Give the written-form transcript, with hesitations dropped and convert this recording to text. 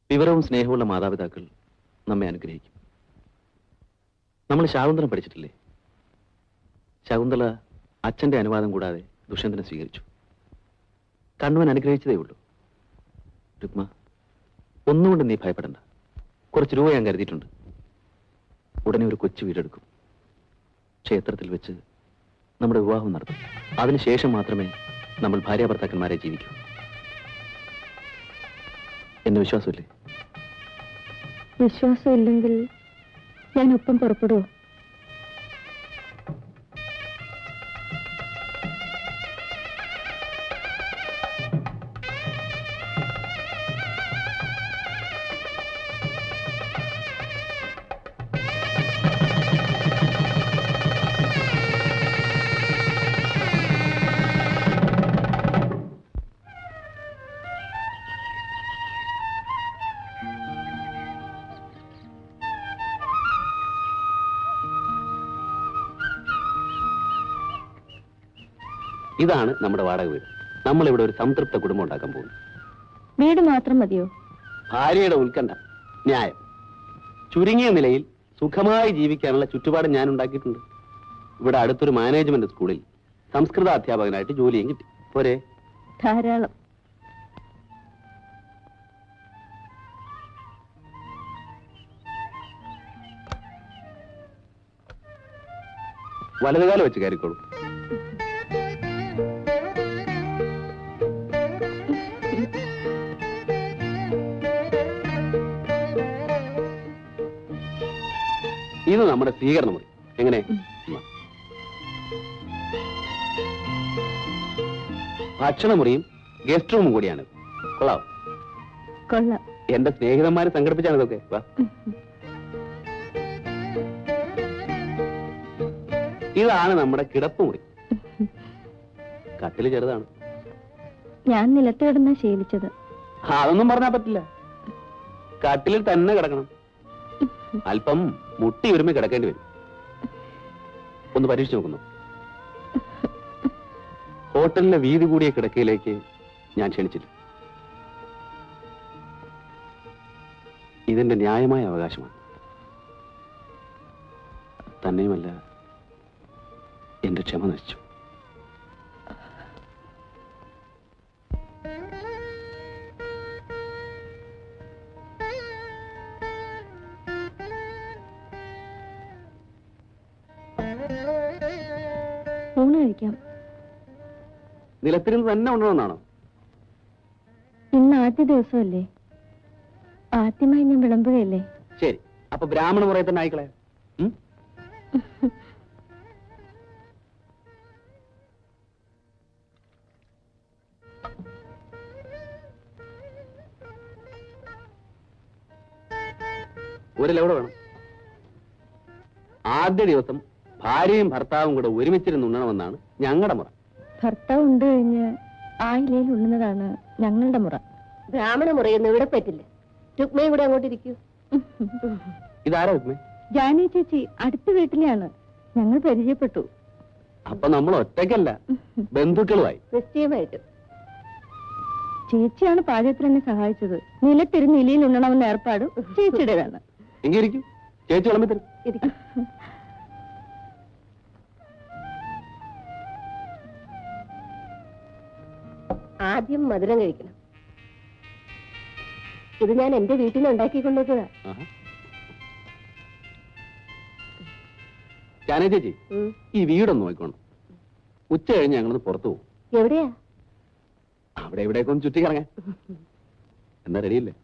വിവരവും സ്നേഹമുള്ള മാതാപിതാക്കൾ നമ്മെ അനുഗ്രഹിക്കും. നമ്മൾ ശാകുന്തളം പഠിച്ചിട്ടില്ലേ? ശകുന്തള അച്ഛന്റെ അനുവാദം കൂടാതെ ദുഷ്യന്തനെ സ്വീകരിച്ചു. കണ്ണവൻ അനുഗ്രഹിച്ചതേ ഉള്ളൂ. രുക്മ, ഒന്നുകൊണ്ട് നീ ഭയപ്പെടണ്ട. കുറച്ച് രൂപ ഞാൻ കരുതിയിട്ടുണ്ട്. ഉടനെ ഒരു കൊച്ചു വീടെടുക്കും. ക്ഷേത്രത്തിൽ വെച്ച് നമ്മുടെ വിവാഹം നടത്തും. അതിനുശേഷം മാത്രമേ നമ്മൾ ഭാര്യാഭർത്താക്കന്മാരെ ജീവിക്കൂ. എന്നെ വിശ്വാസമില്ലേ? വിശ്വാസമില്ലെങ്കിൽ ഞാൻ ഒപ്പം പുറപ്പെടുവോ? ഇതാണ് നമ്മുടെ വാടക വീട്. നമ്മളിവിടെ ഒരു സംതൃപ്ത കുടുംബം ഉണ്ടാക്കാൻ പോകുന്നു. വീട് മാത്രം മതിയോ? ഭാര്യയുടെ ഉത്കണ്ഠ ന്യായം. ചുരുങ്ങിയ നിലയിൽ സുഖമായി ജീവിക്കാനുള്ള ചുറ്റുപാട് ഞാൻ ഉണ്ടാക്കിയിട്ടുണ്ട്. ഇവിടെ അടുത്തൊരു മാനേജ്മെന്റ് സ്കൂളിൽ സംസ്കൃത അധ്യാപകനായിട്ട് ജോലിയും കിട്ടി. പോരെ? ധാരാളം. വലതുകാലം വെച്ച് കയറിക്കോളൂ. ഇത് നമ്മുടെ സ്വീകരണ മുറി. എങ്ങനെ? ഭക്ഷണമുറിയും ഗസ്റ്റ് റൂമും കൂടിയാണ്. കൊള്ളാം? കൊള്ളാം. എന്റെ സ്നേഹിതന്മാരെ സംഘടിപ്പിച്ചാണ് ഇതൊക്കെ. വാ. ഇതാണ് നമ്മുടെ കിടപ്പുമുറി. കട്ടില് ചെറുതാണ്. ഞാൻ നിലത്ത് കിടന്നാ ശീലിച്ചത്. അതൊന്നും പറഞ്ഞാൽ പറ്റില്ല. കട്ടിലിൽ തന്നെ കിടക്കണം. അല്പം മുട്ടി ഒരുമ കിടക്കേണ്ടി വരും. ഒന്ന് പരീക്ഷിച്ച് നോക്കുന്നു. ഹോട്ടലിലെ വീതി കൂടിയ കിടക്കയിലേക്ക് ഞാൻ ക്ഷണിച്ചില്ല. ഇതെന്റെ ന്യായമായ അവകാശമാണ്. തന്നെയുമല്ല, എന്റെ ക്ഷമ നശിച്ചു. ഊണ് കഴിക്കാം. നിലത്തിരുന്ന് തന്നെ ഉണ്ടണമെന്നാണോ? ഇന്ന് ആദ്യ ദിവസമല്ലേ? ആദ്യമായി ഞാൻ വിളമ്പുകയല്ലേ? ശരി, അപ്പൊ ബ്രാഹ്മണ മുറയെ തന്നെ ആയിക്കളെ. ഒരു ലൗഡ വേണം. ആദ്യ ദിവസം ഭാര്യയും ഭർത്താവും കൂടെ ഒരുമിച്ചിരുന്ന് ഉണ്ണണമെന്നാണ് ഞങ്ങളുടെ മുറ. ഭർത്താവ് ഉണ്ട് കഴിഞ്ഞ് ആ ഇലയിൽ ഉണ്ണുന്നതാണ് ഞങ്ങളുടെ മുറ. ബ്രാഹ്മണ മുറയൊന്നും ഇവിടെ പറ്റില്ല. രുക്മയും കൂടെ അങ്ങോട്ട് ഇരിക്കൂ. ഇതാരാ രുക്മേ? ജാനി ചേച്ചി അടുത്ത വീട്ടിലെയാണ്. ഞങ്ങൾ പരിചയപ്പെട്ടു. അപ്പൊ നമ്മൾ ഒറ്റയ്ക്കല്ല, ബന്ധുക്കളുമായി. നിശ്ചയമായിട്ട്. ചേച്ചിയാണ് പാചകത്തിൽ എന്നെ സഹായിച്ചത്. നിലത്തിരുന്ന് ഇലയിൽ ഉണ്ണണമെന്ന ഏർപ്പാട് ചേച്ചിയുടേതാണ്. എങ്കിൽ ഇരിക്കും. ചേച്ചി വിളമ്പി തരും. ഇരിക്കും. ആദ്യം മധുരം കഴിക്കണം. ഇത് ഞാൻ എന്റെ വീട്ടിൽ നിന്ന് ഉണ്ടാക്കിക്കൊണ്ടുവന്നതാ. ജാനേ ചേച്ചി, ഈ വീടൊന്ന് നോക്കണം. ഉച്ച കഴിഞ്ഞ് ഞങ്ങളൊന്ന് പുറത്തു പോകും. എവിടെയാ? അവിടെ എവിടേക്കൊന്ന് ചുറ്റിക്കറങ്ങാൻ. എന്താ റെഡിയില്ലേ?